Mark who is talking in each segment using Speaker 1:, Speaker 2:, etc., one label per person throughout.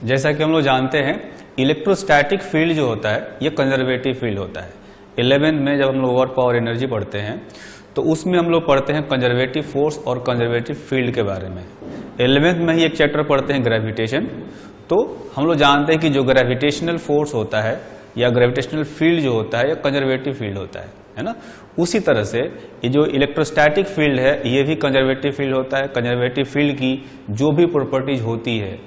Speaker 1: जैसा कि हम लोग जानते हैं इलेक्ट्रोस्टैटिक फील्ड जो होता है ये कंजर्वेटिव फील्ड होता है। 11th में जब हम लोग वर्क पावर एनर्जी पढ़ते हैं तो उसमें हम लोग पढ़ते हैं कंजर्वेटिव फोर्स और कंजर्वेटिव फील्ड के बारे में। 11th में ही एक चैप्टर पढ़ते हैं ग्रेविटेशन। तो हम लोग जानते हैं कि जो ग्रेविटेशनल फोर्स होता है या ग्रेविटेशनल फील्ड जो होता है ये कंजर्वेटिव फील्ड होता है ना। उसी तरह से ये जो इलेक्ट्रोस्टैटिक फील्ड है ये भी कंजर्वेटिव फील्ड होता है। कंजर्वेटिव फील्ड की जो भी प्रॉपर्टीज होती है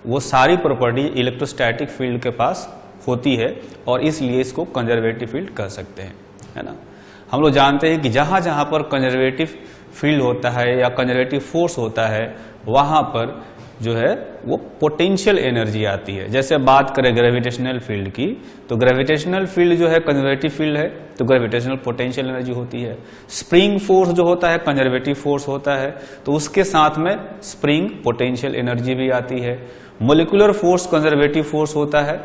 Speaker 1: वो सारी प्रॉपर्टी इलेक्ट्रोस्टैटिक फील्ड के पास होती है और इसलिए इसको कंजर्वेटिव फील्ड कह सकते हैं, है ना। हम लोग जानते हैं कि जहां जहां पर कंजर्वेटिव फील्ड होता है या कंजर्वेटिव फोर्स होता है वहां पर जो है वो पोटेंशियल एनर्जी आती है। जैसे बात करें ग्रेविटेशनल फील्ड की तो ग्रेविटेशनल फील्ड जो है कंजर्वेटिव फील्ड है तो ग्रेविटेशनल पोटेंशियल एनर्जी होती है। स्प्रिंग फोर्स जो होता है कंजर्वेटिव फोर्स होता है तो उसके साथ में स्प्रिंग पोटेंशियल एनर्जी भी आती है। मोलिकुलर फोर्स कंजर्वेटिव फोर्स होता है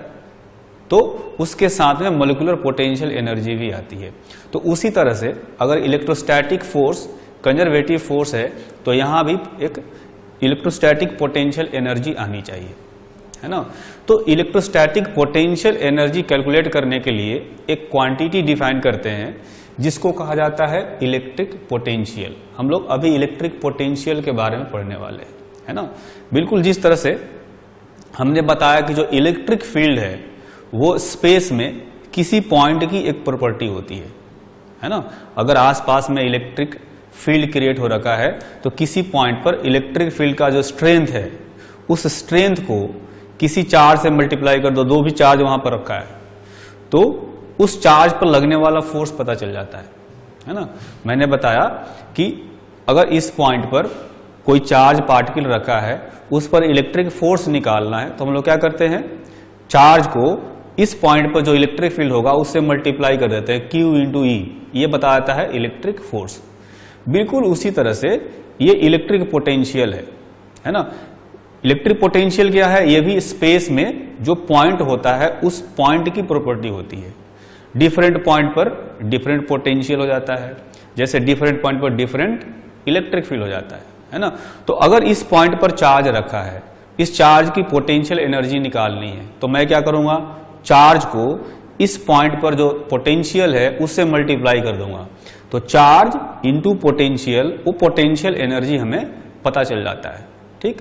Speaker 1: तो उसके साथ में मोलिकुलर पोटेंशियल एनर्जी भी आती है। तो उसी तरह से अगर इलेक्ट्रोस्टैटिक फोर्स कंजर्वेटिव फोर्स है तो यहां भी एक इलेक्ट्रोस्टैटिक पोटेंशियल एनर्जी आनी चाहिए, है ना। तो इलेक्ट्रोस्टैटिक पोटेंशियल एनर्जी कैलकुलेट करने के लिए एक क्वांटिटी डिफाइन करते हैं जिसको कहा जाता है इलेक्ट्रिक पोटेंशियल। हम लोग अभी इलेक्ट्रिक पोटेंशियल के बारे में पढ़ने वाले हैं, है ना। बिल्कुल जिस तरह से हमने बताया कि जो इलेक्ट्रिक फील्ड है वो स्पेस में किसी पॉइंट की एक प्रॉपर्टी होती है ना। अगर आसपास में इलेक्ट्रिक फील्ड क्रिएट हो रखा है तो किसी पॉइंट पर इलेक्ट्रिक फील्ड का जो स्ट्रेंथ है उस स्ट्रेंथ को किसी चार्ज से मल्टीप्लाई कर दो भी चार्ज वहां पर रखा है तो उस चार्ज पर लगने वाला फोर्स पता चल जाता है ना। मैंने बताया कि अगर इस पॉइंट पर कोई चार्ज पार्टिकल रखा है उस पर इलेक्ट्रिक फोर्स निकालना है तो हम लोग क्या करते हैं, चार्ज को इस पॉइंट पर जो इलेक्ट्रिक फील्ड होगा उससे मल्टीप्लाई कर देते हैं, Q इंटू ई, ये बताता है इलेक्ट्रिक फोर्स। बिल्कुल उसी तरह से ये इलेक्ट्रिक पोटेंशियल है ना। इलेक्ट्रिक पोटेंशियल क्या है, ये भी स्पेस में जो पॉइंट होता है उस पॉइंट की प्रॉपर्टी होती है। डिफरेंट पॉइंट पर डिफरेंट पोटेंशियल हो जाता है, जैसे डिफरेंट पॉइंट पर डिफरेंट इलेक्ट्रिक फील्ड हो जाता है ना। तो अगर इस पॉइंट पर चार्ज रखा है, इस चार्ज की पोटेंशियल एनर्जी निकालनी है तो मैं क्या करूंगा, चार्ज को इस पॉइंट पर जो पोटेंशियल है उससे मल्टीप्लाई कर दूंगा तो चार्ज इंटू पोटेंशियल, वो पोटेंशियल एनर्जी हमें पता चल जाता है, ठीक।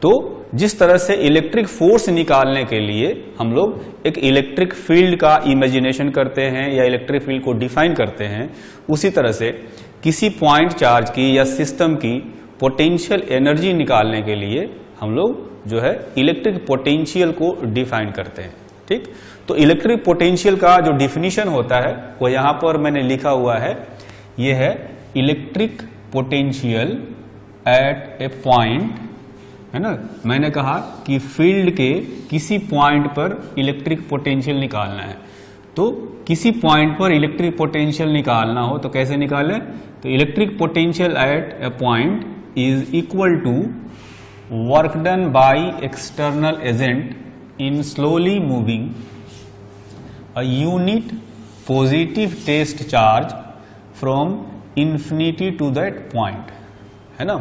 Speaker 1: तो जिस तरह से इलेक्ट्रिक फोर्स निकालने के लिए हम लोग एक इलेक्ट्रिक फील्ड का इमेजिनेशन करते हैं या इलेक्ट्रिक फील्ड को डिफाइन करते हैं, उसी तरह से किसी पॉइंट चार्ज की या सिस्टम की पोटेंशियल एनर्जी निकालने के लिए हम लोग जो है इलेक्ट्रिक पोटेंशियल को डिफाइन करते हैं, ठीक। तो इलेक्ट्रिक पोटेंशियल का जो डिफिनीशन होता है वो यहां पर मैंने लिखा हुआ है, ये है electric potential at a point, है ना। मैंने कहा कि फील्ड के किसी पॉइंट पर इलेक्ट्रिक पोटेंशियल निकालना है तो किसी पॉइंट पर इलेक्ट्रिक पोटेंशियल निकालना हो तो कैसे निकालें, तो electric potential at a point is equal to work done by external agent in slowly moving a unit positive test charge from infinity to that point, है ना।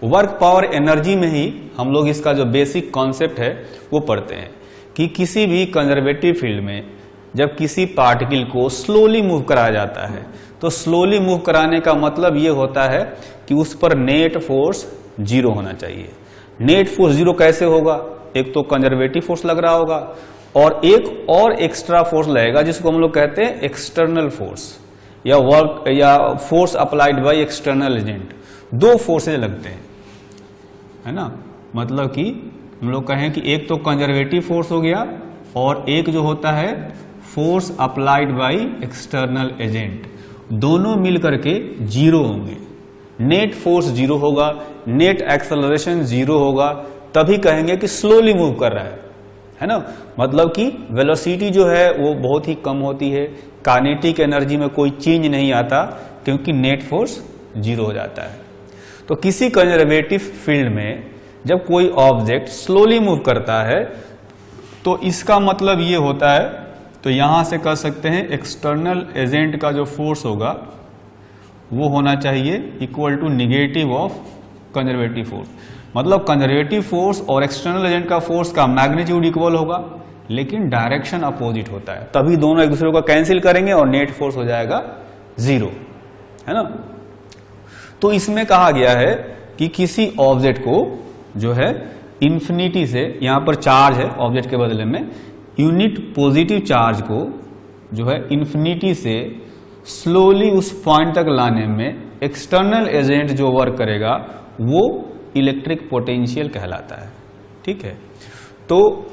Speaker 1: वर्क पावर एनर्जी में ही हम लोग इसका जो बेसिक कॉन्सेप्ट है वो पढ़ते हैं कि किसी भी कंजर्वेटिव फील्ड में जब किसी पार्टिकल को स्लोली मूव कराया जाता है तो स्लोली मूव कराने का मतलब ये होता है कि उस पर नेट फोर्स जीरो होना चाहिए। नेट फोर्स जीरो कैसे होगा, एक तो कंजर्वेटिव फोर्स लग रहा होगा और एक और एक्स्ट्रा फोर्स लगेगा जिसको हम लोग कहते हैं एक्सटर्नल फोर्स या वर्क या force applied by external agent. दो फोर्सेज लगते हैं, है ना। मतलब कि हम लोग कहें कि एक तो कंजर्वेटिव फोर्स हो गया और एक जो होता है force applied by external agent, दोनों मिलकर के जीरो होंगे। नेट फोर्स जीरो होगा, नेट एक्सेलरेशन जीरो होगा, तभी कहेंगे कि स्लोली मूव कर रहा है ना। मतलब कि वेलोसिटी जो है वो बहुत ही कम होती है, काइनेटिक एनर्जी में कोई चेंज नहीं आता क्योंकि नेट फोर्स जीरो हो जाता है। तो किसी कंजर्वेटिव फील्ड में जब कोई ऑब्जेक्ट स्लोली मूव करता है तो इसका मतलब ये होता है, तो यहां से कह सकते हैं एक्सटर्नल एजेंट का जो फोर्स होगा वो होना चाहिए equal to negative of conservative force. मतलब कंजर्वेटिव फोर्स और एक्सटर्नल एजेंट का फोर्स का मैग्नीट्यूड इक्वल होगा, लेकिन डायरेक्शन अपोजिट होता है, तभी दोनों एक दूसरे को कैंसिल करेंगे और नेट फोर्स हो जाएगा 0, है ना। तो इसमें कहा गया है कि किसी ऑब्जेक्ट को जो है इंफिनिटी से, यहां पर चार्ज है ऑब्जेक्ट के बदले में, यूनिट पॉजिटिव चार्ज को जो है इंफिनिटी से स्लोली उस पॉइंट तक लाने में एक्सटर्नल एजेंट जो वर्क करेगा वो इलेक्ट्रिक पोटेंशियल कहलाता है। ठीक है, तो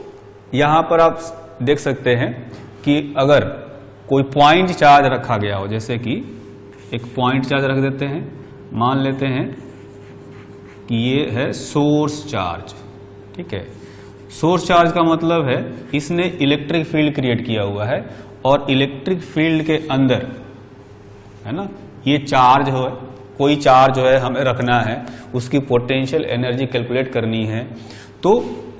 Speaker 1: यहां पर आप देख सकते हैं कि अगर कोई पॉइंट चार्ज रखा गया हो, जैसे कि एक पॉइंट चार्ज रख देते हैं, मान लेते हैं कि ये है सोर्स चार्ज। ठीक है, सोर्स चार्ज का मतलब है इसने इलेक्ट्रिक फील्ड क्रिएट किया हुआ है और इलेक्ट्रिक फील्ड के अंदर, है ना, ये चार्ज हो, कोई चार्ज जो है हमें रखना है, उसकी पोटेंशियल एनर्जी कैलकुलेट करनी है, तो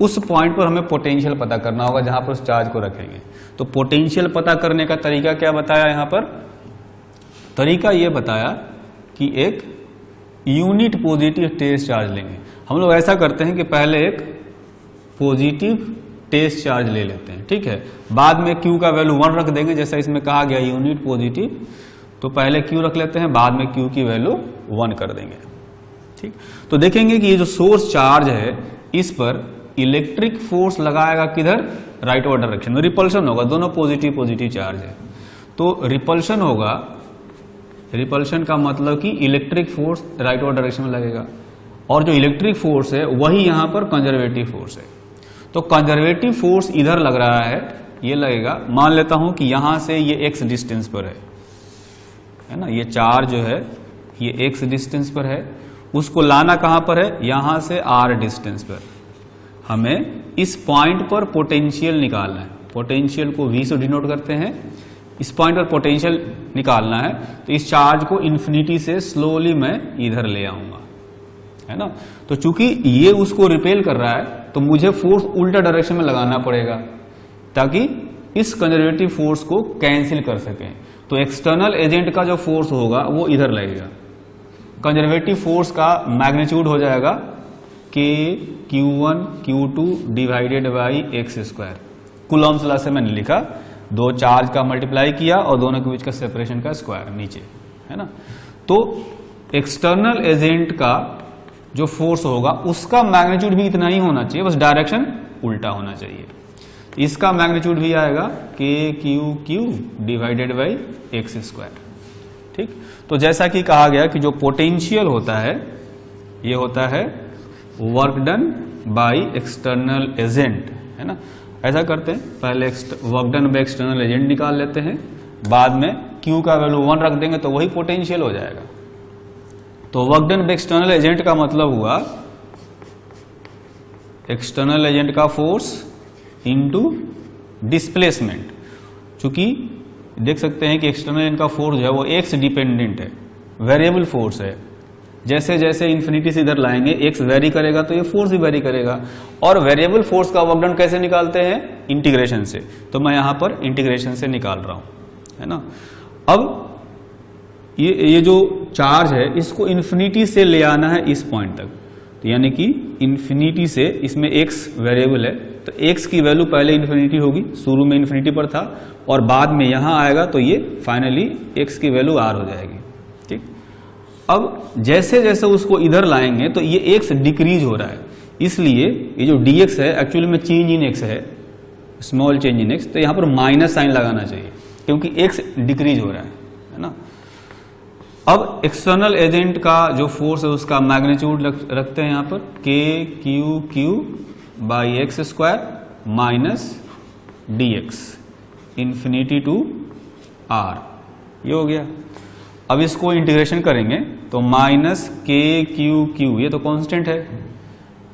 Speaker 1: उस पॉइंट पर हमें पोटेंशियल पता करना होगा जहां पर उस चार्ज को रखेंगे। तो पोटेंशियल पता करने का तरीका क्या बताया यहां पर? तरीका यह बताया कि एक यूनिट पॉजिटिव टेस्ट चार्ज लेंगे। हम लोग ऐसा करते हैं कि पहले एक पॉजिटिव टेस्ट चार्ज ले लेते हैं, ठीक है, बाद में Q का वैल्यू 1 रख देंगे, जैसा इसमें कहा गया यूनिट पॉजिटिव, तो पहले Q रख लेते हैं, बाद में Q की वैल्यू 1 कर देंगे। ठीक, तो देखेंगे कि ये जो सोर्स चार्ज है इस पर इलेक्ट्रिक फोर्स लगाएगा किधर? राइट ओवर डायरेक्शन में, रिपल्शन होगा, दोनों पॉजिटिव पॉजिटिव चार्ज है, तो रिपल्शन होगा। रिपल्शन का मतलब कि electric force right over direction में लगेगा, और जो इलेक्ट्रिक फोर्स है वही यहां पर कंजर्वेटिव फोर्स है। तो कंजर्वेटिव फोर्स इधर लग रहा है, ये लगेगा, मान लेता हूं कि यहां से ये x डिस्टेंस पर है ना, ये चार्ज जो है ये x डिस्टेंस पर है, उसको लाना कहां पर है? यहां से r डिस्टेंस पर। हमें इस पॉइंट पर पोटेंशियल निकालना है, पोटेंशियल को v से डिनोट करते हैं, इस पॉइंट पर पोटेंशियल निकालना है, तो इस चार्ज को इंफिनिटी से स्लोली मैं इधर ले आऊंगा, है ना। तो चूंकि ये उसको रिपेल कर रहा है तो मुझे फोर्स उल्टा डायरेक्शन में लगाना पड़ेगा ताकि इस कंजर्वेटिव फोर्स को कैंसिल कर सकें। तो एक्सटर्नल एजेंट का जो फोर्स होगा वो इधर लगेगा, कंजर्वेटिव फोर्स का मैग्नीट्यूड हो जाएगा k q1 q2 divided by x square. Coulomb's law से मैंने लिखा, दो चार्ज का मल्टीप्लाई किया और दोनों के बीच का सेपरेशन का स्क्वायर नीचे, है ना। तो एक्सटर्नल एजेंट का जो फोर्स होगा उसका मैग्नीट्यूड भी इतना ही होना चाहिए, बस डायरेक्शन उल्टा होना चाहिए। इसका मैग्नीट्यूड भी आएगा k q q divided by x square. ठीक, तो जैसा कि कहा गया कि जो पोटेंशियल होता है ये होता है work done by external agent, है ना। ऐसा करते हैं, पहले work done by external agent निकाल लेते हैं, बाद में Q का वैल्यू 1 रख देंगे तो वही पोटेंशियल हो जाएगा। तो work done by external agent का मतलब हुआ एक्सटर्नल एजेंट का फोर्स इनटू डिस्प्लेसमेंट। चूंकि देख सकते हैं कि एक्सटर्नल एजेंट का फोर्स जो है वो x डिपेंडेंट है, वेरिएबल फोर्स है, जैसे जैसे इंफिनिटी से इधर लाएंगे x वेरी करेगा तो ये फोर्स भी वेरी करेगा। और वेरिएबल फोर्स का वर्क डन कैसे निकालते हैं? इंटीग्रेशन से, तो मैं यहां पर इंटीग्रेशन से निकाल रहा हूं, है ना। अब ये जो चार्ज है इसको इंफिनिटी से ले आना है इस पॉइंट तक, तो यानी कि इंफिनिटी से, इसमें x वेरिएबल है तो x की वैल्यू पहले इंफिनिटी होगी, शुरू में इंफिनिटी पर था, और बाद में यहां आएगा तो ये फाइनली x की वैल्यू r हो जाएगी। ठीक, अब जैसे जैसे उसको इधर लाएंगे तो ये x डिक्रीज हो रहा है, इसलिए ये जो dx है एक्चुअली में चेंज इन x है, स्मॉल चेंज इन x, तो यहां पर माइनस साइन लगाना चाहिए क्योंकि x डिक्रीज हो रहा है ना। अब एक्सटर्नल एजेंट का जो फोर्स है उसका मैग्नीट्यूड रखते हैं यहां पर k q q by x square minus dx infinity to r, ये हो गया। अब इसको इंटीग्रेशन करेंगे तो माइनस k q q, ये तो कांस्टेंट है,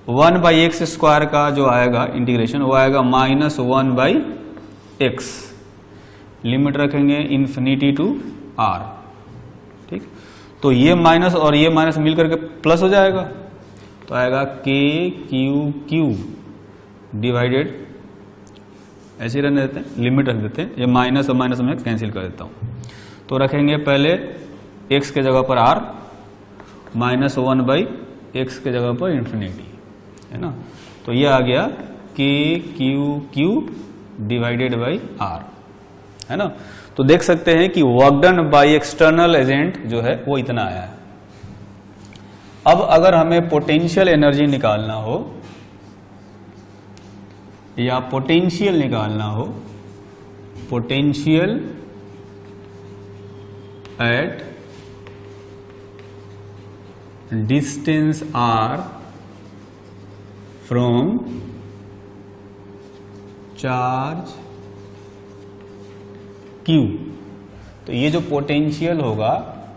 Speaker 1: 1 बाई एक्स स्क्वायर का जो आएगा इंटीग्रेशन वो आएगा माइनस 1 बाई एक्स, लिमिट रखेंगे इंफिनिटी टू r। ठीक, तो ये माइनस और ये माइनस मिलकर के प्लस हो जाएगा, तो आएगा k q q डिवाइडेड, ऐसे ही रहने देते हैं, लिमिट रख देते हैं, ये माइनस और माइनस में कैंसिल कर देता हूं, तो रखेंगे पहले x के जगह पर r, माइनस 1 बाई एक्स के जगह पर इंफिनिटी। है ना। तो ये आ गया k q q divided by r, है ना। तो देख सकते हैं कि work done by external agent जो है वो इतना आया है। अब अगर हमें पोटेंशियल एनर्जी निकालना हो या पोटेंशियल निकालना हो, potential at distance r from charge Q, तो ये जो पोटेंशियल होगा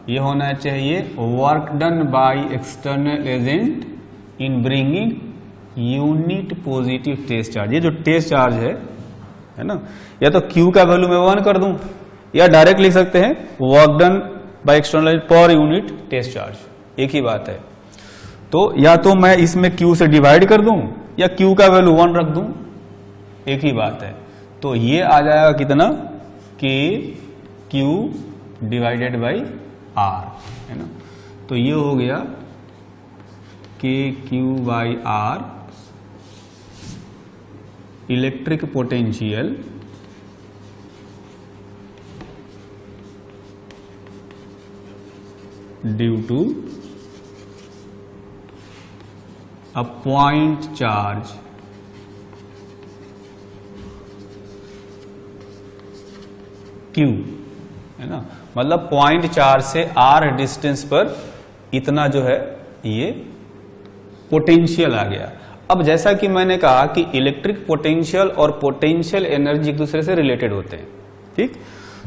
Speaker 1: ये होना चाहिए work done by external agent in bringing unit positive test charge. ये जो टेस्ट चार्ज है ना, या तो Q का वैल्यू मैं 1 कर दूं या डायरेक्ट लिख सकते हैं वर्क डन बाय एक्सटर्नल पर यूनिट टेस्ट चार्ज, एक ही बात है। तो या तो मैं इसमें Q से डिवाइड कर दूं या Q का वैल्यू 1 रख दूं, एक ही बात है। तो ये आ जाएगा कितना, के क्यू डिवाइडेड बाई आर, है ना। तो ये हो गया k q by r electric potential due to a point charge Q, है ना। मतलब पॉइंट चार्ज से R डिस्टेंस पर इतना जो है ये पोटेंशियल आ गया। अब जैसा कि मैंने कहा कि इलेक्ट्रिक पोटेंशियल और पोटेंशियल एनर्जी एक दूसरे से रिलेटेड होते हैं, ठीक।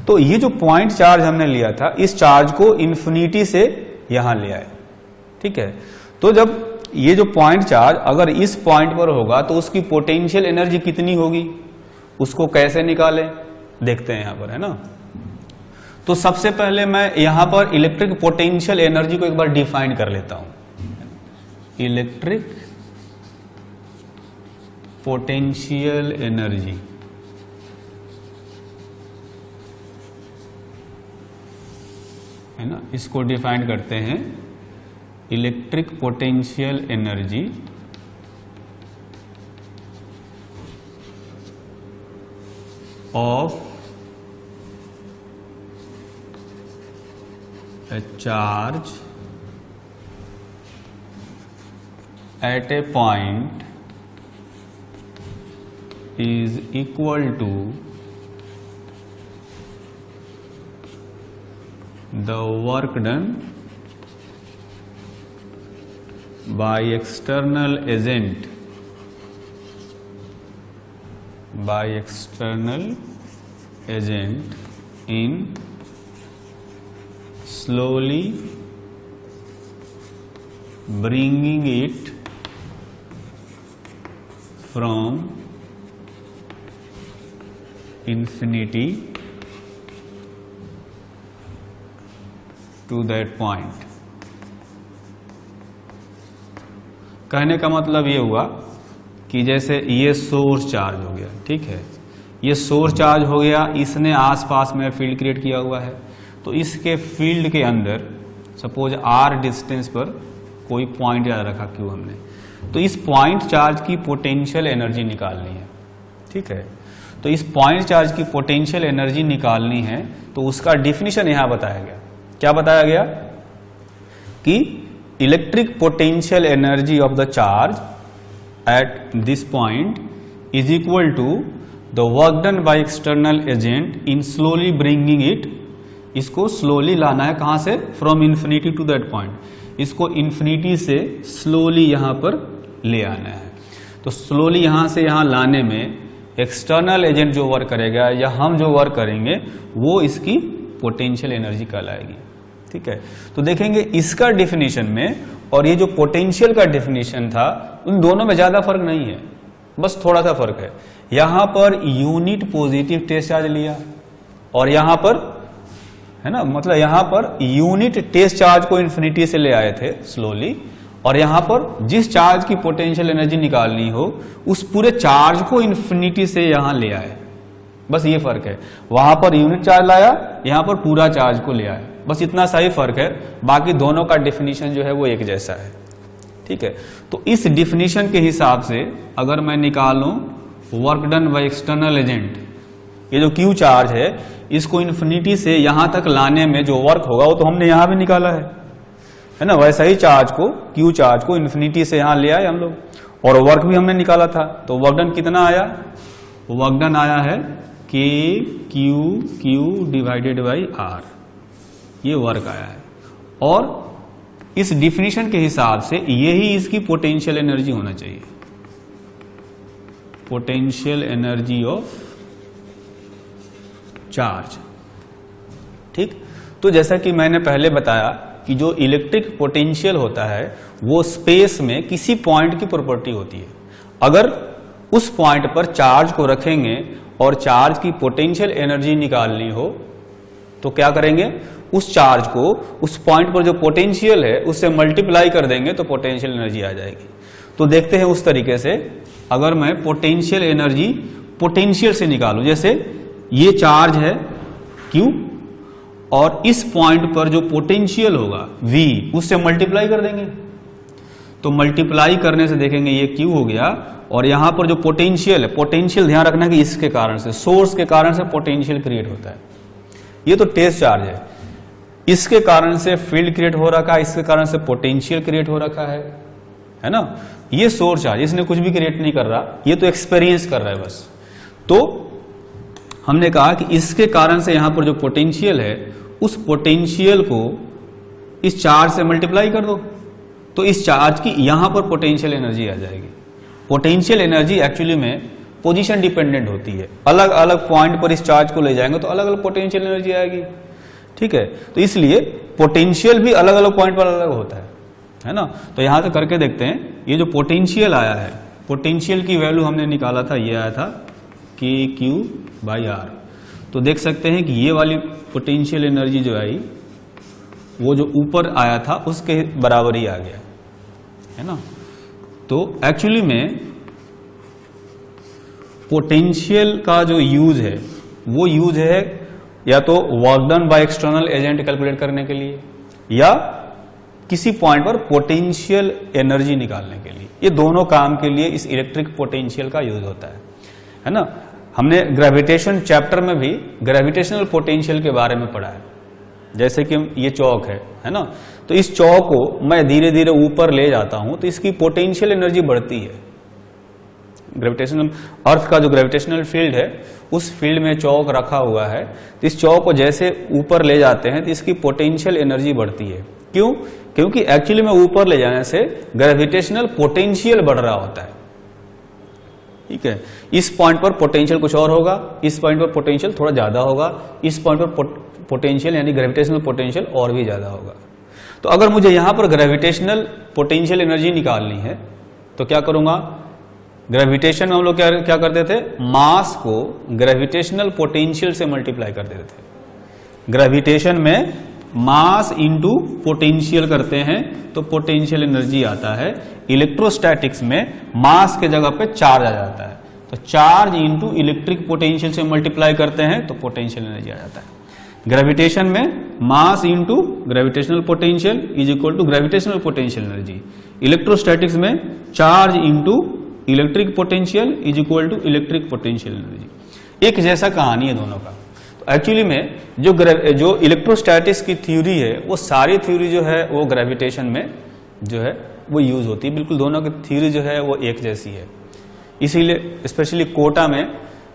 Speaker 1: तो ये जो पॉइंट चार्ज हमने लिया था, इस चार्ज को इन्फिनिटी से यहां ले आए, ठीक है। तो जब ये जो पॉइंट चार्ज अगर इस पॉइंट पर होगा तो उसकी पोटेंशियल एनर्जी कितनी होगी, उसको कैसे निकालें देखते हैं यहां पर, है ना। तो सबसे पहले मैं यहां पर इलेक्ट्रिक पोटेंशियल एनर्जी को एक बार डिफाइन कर लेता हूं। इलेक्ट्रिक पोटेंशियल एनर्जी, है ना, इसको डिफाइन करते हैं electric potential energy of a charge at a point is equal to the work done by external agent in slowly bringing it from infinity to that point। कहने का मतलब ये हुआ कि जैसे ये सोर्स चार्ज हो गया, ठीक है, ये सोर्स चार्ज हो गया, इसने आसपास में फील्ड क्रिएट किया हुआ है। तो इसके फील्ड के अंदर सपोज r डिस्टेंस पर कोई पॉइंट याद रखा क्यों हमने, तो इस पॉइंट चार्ज की पोटेंशियल एनर्जी निकालनी है, ठीक है। तो इस पॉइंट चार्ज की पोटेंशियल एनर्जी निकालनी है तो उसका डिफिनीशन यहां बताया गया। क्या बताया गया कि electric potential energy of the charge at this point is equal to the work done by external agent in slowly bringing it. इसको स्लोली लाना है कहां से, from infinity to that point. इसको इन्फिनिटी से स्लोली यहां पर ले आना है। तो स्लोली यहां से यहां लाने में एक्सटर्नल एजेंट जो वर्क करेगा या हम जो वर्क करेंगे वो इसकी पोटेंशियल एनर्जी कहलाएगी, ठीक है। तो देखेंगे इसका डिफिनीशन में और ये जो पोटेंशियल का डिफिनीशन था उन दोनों में ज्यादा फर्क नहीं है, बस थोड़ा सा फर्क है। यहां per unit positive test charge लिया और यहां पर, है ना, मतलब यहां पर यूनिट टेस्ट चार्ज को इन्फिनिटी से ले आए थे स्लोली, और यहां पर जिस चार्ज की पोटेंशियल एनर्जी निकालनी हो उस पूरे चार्ज को इन्फिनिटी से यहां ले आए, बस ये फर्क है। वहां पर यूनिट चार्ज लाया, यहां पर पूरा चार्ज को ले आए, बस इतना सा ही फर्क है। बाकी दोनों का डेफिनेशन जो है वो एक जैसा है, ठीक। ठीक है, तो इस डिफिनीशन के हिसाब से अगर मैं निकालूं work done by external agent, ये जो क्यू चार्ज है इसको इन्फिनिटी से यहां तक लाने में जो वर्क होगा वो तो हमने यहां भी निकाला है ना। वैसा ही चार्ज को, क्यू चार्ज को इन्फिनिटी से यहां ले आए हम लोग, और वर्क भी हमने निकाला था। तो वर्क डन कितना आया? वर्क डन आया है k q q divided by r, ये वर्क आया है। और इस डिफिनीशन के हिसाब से यही इसकी पोटेंशियल एनर्जी होना चाहिए, पोटेंशियल एनर्जी ऑफ चार्ज। ठीक, तो जैसा कि मैंने पहले बताया कि जो इलेक्ट्रिक पोटेंशियल होता है वो स्पेस में किसी पॉइंट की प्रॉपर्टी होती है। अगर उस पॉइंट पर चार्ज को रखेंगे और चार्ज की पोटेंशियल एनर्जी निकालनी हो तो क्या करेंगे? उस चार्ज को उस पॉइंट पर जो पोटेंशियल है उससे मल्टीप्लाई कर देंगे तो पोटेंशियल एनर्जी आ जाएगी। तो देखते हैं उस तरीके से, अगर मैं पोटेंशियल एनर्जी पोटेंशियल से निकालूं, जैसे ये चार्ज है Q और इस पॉइंट पर जो पोटेंशियल होगा V उससे मल्टीप्लाई कर देंगे, तो मल्टीप्लाई करने से देखेंगे ये Q हो गया, और यहां पर जो पोटेंशियल है, पोटेंशियल ध्यान रखना कि इसके कारण से, सोर्स के कारण से पोटेंशियल क्रिएट होता है। ये तो टेस्ट चार्ज है, इसके कारण से फील्ड क्रिएट हो रखा है, इसके कारण से पोटेंशियल क्रिएट हो रखा है ना। ये सोर्स चार्ज, इसने कुछ भी क्रिएट नहीं कर रहा, ये तो एक्सपीरियंस कर रहा है बस। तो हमने कहा कि इसके कारण से यहां पर जो पोटेंशियल है उस पोटेंशियल को इस चार्ज से मल्टीप्लाई कर दो, तो इस चार्ज की यहां पर पोटेंशियल एनर्जी आ जाएगी। पोटेंशियल एनर्जी एक्चुअली में पोजीशन डिपेंडेंट होती है, अलग अलग पॉइंट पर इस चार्ज को ले जाएंगे तो अलग अलग पोटेंशियल एनर्जी आएगी। ठीक है, तो इसलिए पोटेंशियल भी अलग अलग पॉइंट पर अलग होता है ना। तो यहां तक करके देखते हैं, ये जो पोटेंशियल आया है, पोटेंशियल की वैल्यू हमने निकाला था, ये आया था के क्यू बाई आर। तो देख सकते हैं कि ये वाली पोटेंशियल एनर्जी जो आई वो जो ऊपर आया था उसके बराबर ही आ गया, है ना। तो एक्चुअली में पोटेंशियल का जो यूज है वो यूज है या तो work done by external agent calculate करने के लिए या किसी पॉइंट पर पोटेंशियल एनर्जी निकालने के लिए। ये दोनों काम के लिए इस इलेक्ट्रिक पोटेंशियल का यूज होता है ना। हमने ग्रेविटेशन चैप्टर में भी ग्रेविटेशनल पोटेंशियल के बारे में पढ़ा है, जैसे कि ये चौक है ना, तो इस चौक को मैं धीरे धीरे ऊपर ले जाता हूं तो इसकी पोटेंशियल एनर्जी बढ़ती है। ग्रेविटेशनल, अर्थ का जो ग्रेविटेशनल फील्ड है उस फील्ड में चौक रखा हुआ है, तो इस चौक को जैसे ऊपर ले जाते हैं तो इसकी पोटेंशियल एनर्जी बढ़ती है। क्यों? क्योंकि एक्चुअली में ऊपर ले जाने से ग्रेविटेशनल पोटेंशियल बढ़ रहा होता है। ठीक है, इस पॉइंट पर पोटेंशियल कुछ और होगा, इस पॉइंट पर पोटेंशियल थोड़ा ज्यादा होगा, इस पॉइंट पर पोटेंशियल यानी ग्रेविटेशनल पोटेंशियल और भी ज्यादा होगा। तो अगर मुझे यहां पर ग्रेविटेशनल पोटेंशियल एनर्जी निकालनी है तो क्या करूंगा? ग्रेविटेशन में हम लोग क्या करते थे? मास को ग्रेविटेशनल पोटेंशियल से मल्टीप्लाई कर देते थे। ग्रेविटेशन में मास इंटू पोटेंशियल करते हैं तो पोटेंशियल एनर्जी आता है। इलेक्ट्रोस्टैटिक्स में मास के जगह पे चार्ज आ जाता है, तो चार्ज इंटू इलेक्ट्रिक पोटेंशियल से मल्टीप्लाई करते हैं तो पोटेंशियल एनर्जी आ जाता है। ग्रेविटेशन में mass into gravitational potential is equal to gravitational potential energy. Electrostatics में charge into electric potential is equal to electric potential energy. एक जैसा कहानी है दोनों का। तो एक्चुअली में जो इलेक्ट्रोस्टैटिक्स की थ्योरी है वो सारी थ्योरी जो है वो ग्रेविटेशन में जो है वो यूज होती है। बिल्कुल दोनों की थ्योरी जो है वो एक जैसी है। इसीलिए स्पेशली कोटा में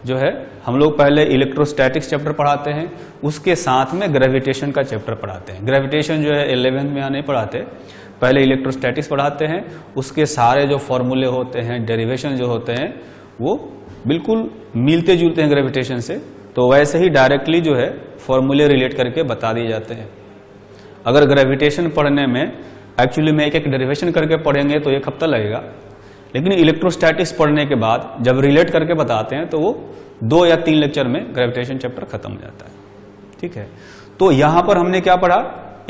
Speaker 1: जो है हम लोग पहले इलेक्ट्रोस्टैटिक्स चैप्टर पढ़ाते हैं, उसके साथ में ग्रेविटेशन का चैप्टर पढ़ाते हैं। ग्रेविटेशन जो है 11th में नहीं पढ़ाते, पहले इलेक्ट्रोस्टैटिक्स पढ़ाते हैं, उसके सारे जो फॉर्मूले होते हैं, डेरिवेशन जो होते हैं वो बिल्कुल मिलते जुलते हैं ग्रेविटेशन से। तो वैसे ही डायरेक्टली जो है फॉर्मूले रिलेट करके बता दिए जाते हैं। अगर ग्रेविटेशन पढ़ने में एक्चुअली में एक एक डेरिवेशन करके पढ़ेंगे तो 1 हफ्ता लगेगा, लेकिन इलेक्ट्रोस्टैटिक्स पढ़ने के बाद जब रिलेट करके बताते हैं तो वो 2 या 3 लेक्चर में ग्रेविटेशन चैप्टर खत्म हो जाता है। ठीक है, तो यहां पर हमने क्या पढ़ा?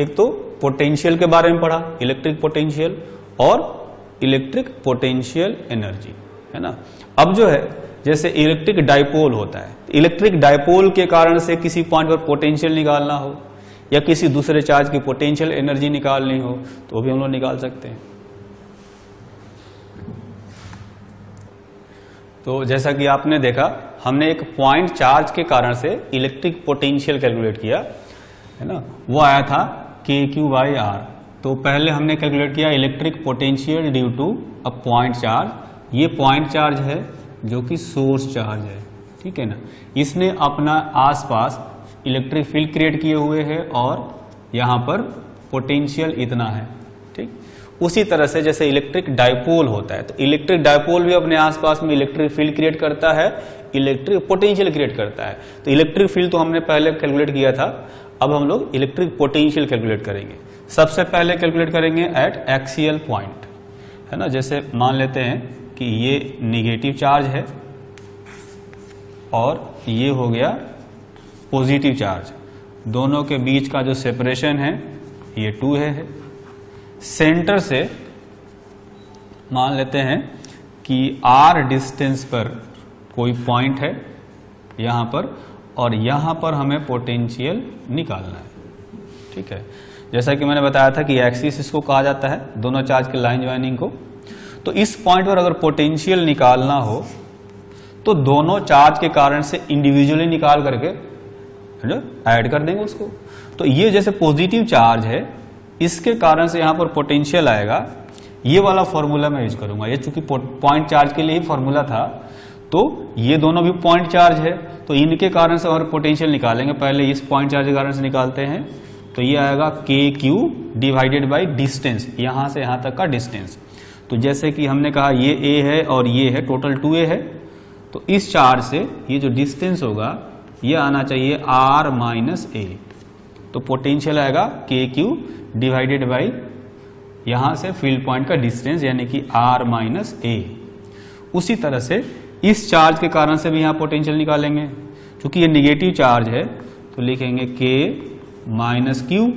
Speaker 1: एक तो पोटेंशियल के बारे में पढ़ा, इलेक्ट्रिक पोटेंशियल और इलेक्ट्रिक पोटेंशियल एनर्जी, है ना। अब जो है जैसे इलेक्ट्रिक डाइपोल होता है, इलेक्ट्रिक डाइपोल के कारण से किसी पॉइंट पर पोटेंशियल निकालना हो या किसी दूसरे चार्ज की पोटेंशियल एनर्जी निकालनी हो तो भी हम लोग निकाल सकते हैं। तो जैसा कि आपने देखा, हमने एक पॉइंट चार्ज के कारण से इलेक्ट्रिक पोटेंशियल कैलकुलेट किया है ना, वो आया था KQ/R। तो पहले हमने कैलकुलेट किया electric potential due to a point charge. ये पॉइंट चार्ज है जो कि सोर्स चार्ज है, ठीक है ना। इसने अपना आसपास इलेक्ट्रिक फील्ड क्रिएट किए हुए है और यहाँ पर पोटेंशियल इतना है, ठीक। उसी तरह से जैसे इलेक्ट्रिक डाइपोल होता है, तो इलेक्ट्रिक डाइपोल भी अपने आसपास में इलेक्ट्रिक फील्ड क्रिएट करता है, इलेक्ट्रिक पोटेंशियल क्रिएट करता है। तो इलेक्ट्रिक फील्ड तो हमने पहले कैलकुलेट किया था, अब हम लोग इलेक्ट्रिक पोटेंशियल कैलकुलेट करेंगे। सबसे पहले कैलकुलेट करेंगे एट एक्सियल पॉइंट, है ना। जैसे मान लेते हैं कि ये निगेटिव चार्ज है और ये हो गया पॉजिटिव चार्ज, दोनों के बीच का जो सेपरेशन है ये 2 है। सेंटर से मान लेते हैं कि R डिस्टेंस पर कोई पॉइंट है यहां पर, और यहां पर हमें पोटेंशियल निकालना है, ठीक है। जैसा कि मैंने बताया था कि एक्सिस इसको कहा जाता है, दोनों चार्ज के लाइन ज्वाइनिंग को। तो इस पॉइंट पर अगर पोटेंशियल निकालना हो तो दोनों चार्ज के कारण से इंडिविजुअली निकाल करके ऐड कर देंगे उसको। तो ये जैसे पॉजिटिव चार्ज है, इसके कारण से यहां पर पोटेंशियल आएगा। ये वाला फॉर्मूला मैं यूज करूंगा, ये चूंकि पॉइंट चार्ज के लिए ही फॉर्मूला था, तो ये दोनों भी पॉइंट चार्ज है, तो इनके कारण से और पोटेंशियल निकालेंगे। पहले इस पॉइंट चार्ज के कारण से निकालते हैं, तो ये आएगा KQ डिवाइडेड बाई डिस्टेंस, यहां से यहां तक का डिस्टेंस। तो जैसे कि हमने कहा ये A है और ये है, टोटल 2A है, तो इस चार्ज से ये जो डिस्टेंस होगा ये आना चाहिए R माइनस A। तो पोटेंशियल आएगा KQ डिवाइडेड बाई यहां से फील्ड पॉइंट का डिस्टेंस, यानी कि R माइनस A। उसी तरह से इस चार्ज के कारण से भी यहां पोटेंशियल निकालेंगे, क्योंकि ये निगेटिव चार्ज है, तो लिखेंगे K minus Q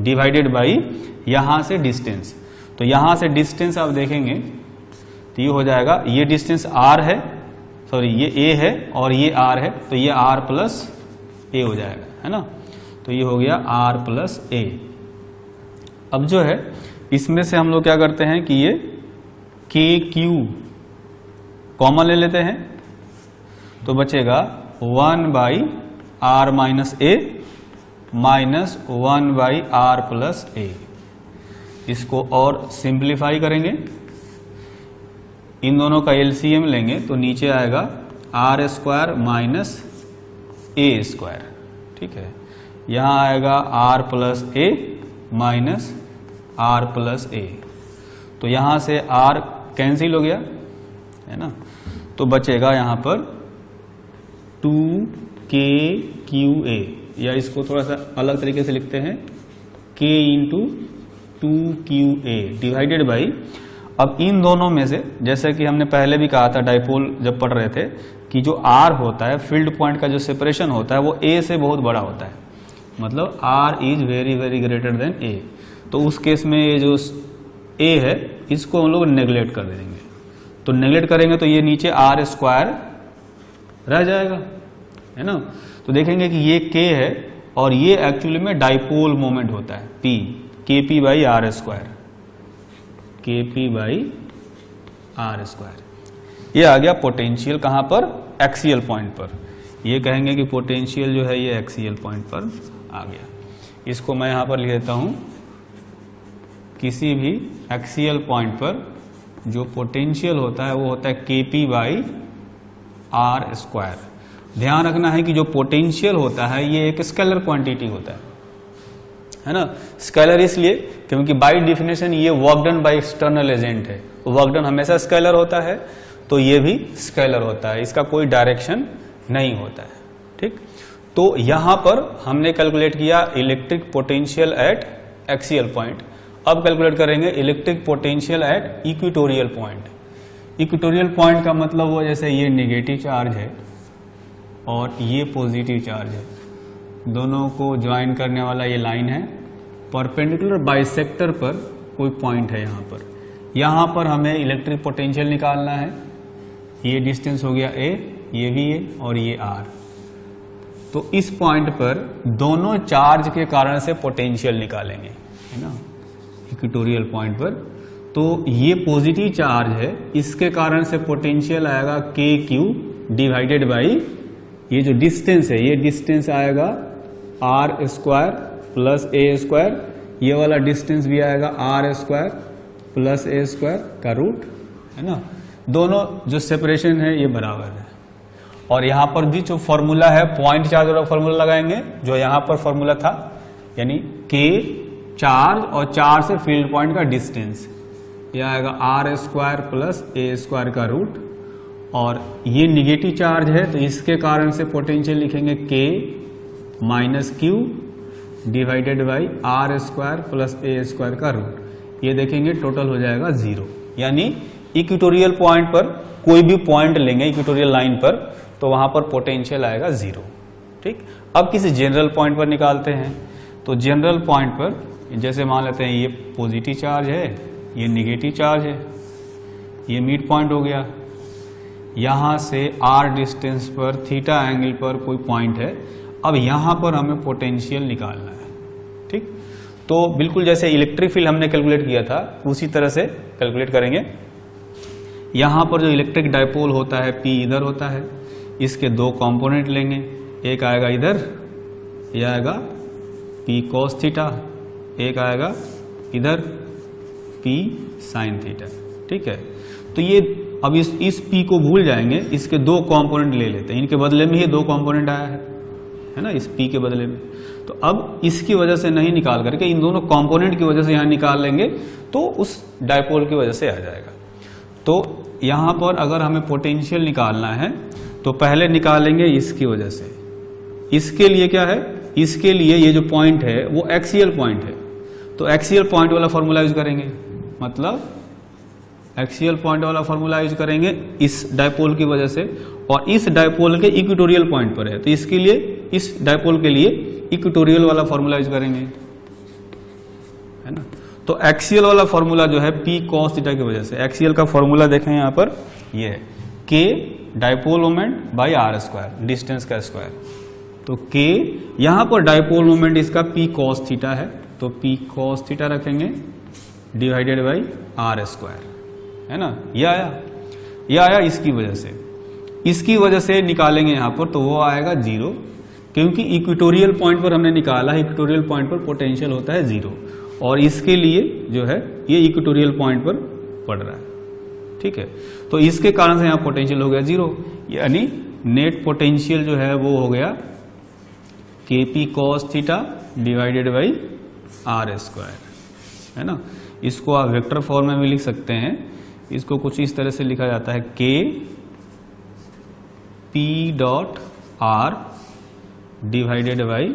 Speaker 1: divided by यहां से डिस्टेंस। तो यहां से डिस्टेंस आप देखेंगे तो ये हो जाएगा, ये डिस्टेंस R है, सॉरी ये A है और ये R है, तो ये R प्लस A हो जाएगा, है ना। तो ये हो गया R प्लस A। अब जो है इसमें से हम लोग क्या करते हैं कि ये KQ कॉमन ले लेते हैं, तो बचेगा 1/R minus A minus 1/R plus A। इसको और सिंप्लीफाई करेंगे, इन दोनों का LCM लेंगे तो नीचे आएगा R² माइनस A², ठीक है। यहां आएगा R plus A minus R plus A, तो यहां से R कैंसिल हो गया, है ना। तो बचेगा यहां पर 2KQA, या इसको थोड़ा सा अलग तरीके से लिखते हैं K into 2QA divided by, अब इन दोनों में से जैसे कि हमने पहले भी कहा था डाइपोल जब पढ़ रहे थे कि जो R होता है, फील्ड पॉइंट का जो सेपरेशन होता है वो A से बहुत बड़ा होता है, मतलब R is very very greater than A। तो उस केस में ये जो A है इसको हम लोग नेग्लेक्ट कर देंगे, तो नेग्लेक्ट करेंगे तो ये नीचे R² रह जाएगा, है ना। तो देखेंगे कि ये K है और ये एक्चुअली में डाइपोल मोमेंट होता है P, KP/R², KP/R²। ये आ गया पोटेंशियल कहां पर, एक्सियल पॉइंट पर। ये कहेंगे कि पोटेंशियल जो है ये एक्सियल पॉइंट पर आ गया। इसको मैं यहां पर लिख देता हूं, किसी भी एक्सियल पॉइंट पर जो पोटेंशियल होता है वो होता है KP/R²। ध्यान रखना है कि जो पोटेंशियल होता है ये एक स्केलर क्वांटिटी होता है ना। स्केलर इसलिए क्योंकि बाय डेफिनेशन ये work done by external agent है, तो वर्क डन हमेशा स्केलर होता है, तो ये भी स्केलर होता है, इसका कोई डायरेक्शन नहीं होता है, ठीक। तो यहां पर हमने कैलकुलेट किया electric potential eight axial point. अब कैलकुलेट करेंगे electric potential at equatorial point. Equatorial point का मतलब वो जैसे ये नेगेटिव चार्ज है और ये पॉजिटिव चार्ज है, दोनों को ज्वाइन करने वाला ये लाइन है, परपेंडिकुलर बाइसेक्टर पर कोई पॉइंट है यहाँ पर हमें इलेक्ट्रिक पोटेंशियल निकालना है। ये डिस्टेंस हो गया A, ये भी A और ये R। तो इस पॉइंट पर दोनों चार्ज के कारण से पोटेंशियल निकालेंगे, है ना, इक्वेटोरियल पॉइंट पर। तो ये पॉजिटिव चार्ज है, इसके कारण से पोटेंशियल आएगा के क्यू डिवाइडेड बाई ये जो डिस्टेंस है, ये डिस्टेंस आएगा r square plus a square, ये वाला डिस्टेंस भी आएगा r square plus a square का रूट, है ना। दोनों जो सेपरेशन है ये बराबर है। और यहां पर भी जो फॉर्मूला है पॉइंट चार्ज वाला फॉर्मूला लगाएंगे, जो यहां पर फॉर्मूला था, यानी के चार्ज और चार्ज से फील्ड पॉइंट का डिस्टेंस, यह आएगा r square plus a square का रूट, और ये निगेटिव चार्ज है तो इसके कारण से पोटेंशियल लिखेंगे k minus q divided by r square plus a square का रूट। ये देखेंगे टोटल हो जाएगा 0, यानी इक्वेटोरियल पॉइंट पर कोई भी पॉइंट लेंगे इक्वेटोरियल लाइन पर तो वहां पर पोटेंशियल आएगा 0। ठीक, अब किसी जनरल पॉइंट पर निकालते हैं। तो जनरल पॉइंट पर जैसे मान लेते हैं ये पॉजिटिव चार्ज है, ये निगेटिव चार्ज है, ये मिड पॉइंट हो गया, यहां से r डिस्टेंस पर थीटा एंगल पर कोई पॉइंट है। अब यहां पर हमें पोटेंशियल निकालना है। ठीक, तो बिल्कुल जैसे इलेक्ट्रिक फील्ड हमने कैलकुलेट किया था उसी तरह से कैलकुलेट करेंगे। यहां पर जो इलेक्ट्रिक डायपोल होता है P इधर होता है, इसके दो कंपोनेंट लेंगे, एक आएगा इधर, यह आएगा P cos थीटा, एक आएगा इधर P sin थीटा। ठीक है, तो ये अब इस P को भूल जाएंगे, इसके दो कंपोनेंट ले लेते हैं, इनके बदले में ये दो कंपोनेंट आया है ना, इस P के बदले में। तो अब इसकी वजह से नहीं निकाल करके इन दोनों कंपोनेंट की वजह से यहां निकाल लेंगे तो उस डायपोल की वजह से आ जाएगा। तो यहां पर अगर हमें पोटेंशियल निकालना है तो पहले निकालेंगे इसकी वजह से। इसके लिए क्या है, इसके लिए ये जो पॉइंट है वो एक्सियल पॉइंट है, तो एक्सियल पॉइंट वाला फॉर्मूला यूज करेंगे, मतलब एक्सियल पॉइंट वाला फॉर्मूला यूज करेंगे इस डायपोल की वजह से, और इस डायपोल के इक्वेटोरियल पॉइंट पर है तो इसके लिए, इस डायपोल के लिए इक्वेटोरियल वाला फॉर्मूला यूज करेंगे, है ना। तो एक्सियल वाला फॉर्मूला जो है P cos थीटा की वजह से, एक्सियल का फॉर्मूला देखें यहां पर, ये है K dipole moment by r square, distance का स्क्वायर। तो K यहां पर डायपोल मोमेंट इसका P cos थीटा है, तो P cos थीटा रखेंगे डिवाइडेड बाई आर स्क्वायर, है ना। यह आया इसकी वजह से, इसकी वजह से निकालेंगे यहां पर तो वो आएगा 0, क्योंकि इक्वेटोरियल पॉइंट पर हमने निकाला है, इक्वेटोरियल पॉइंट पर पोटेंशियल होता है 0, और इसके लिए जो है ये इक्वेटोरियल पॉइंट पर पड़ रहा है। ठीक है, तो इसके कारण से यहां पोटेंशियल हो गया 0, यानी नेट पोटेंशियल जो है वो हो गया KP cos theta divided by r square, है ना। इसको आप वेक्टर फॉर्म में भी लिख सकते हैं, इसको कुछ इस तरह से लिखा जाता है K P dot R divided by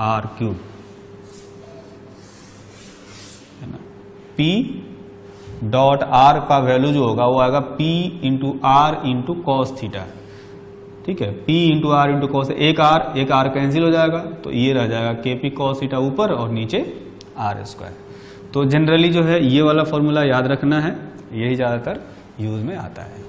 Speaker 1: R cube, है ना। P डॉट R का वैल्यू जो होगा वो आएगा P into R into cos theta. ठीक है, P into R into cos, एक R कैंसिल हो जाएगा तो ये रह जाएगा KP cos थीटा ऊपर और नीचे R स्क्वायर। तो जनरली जो है ये वाला फॉर्मूला याद रखना है, यही ज्यादातर यूज में आता है।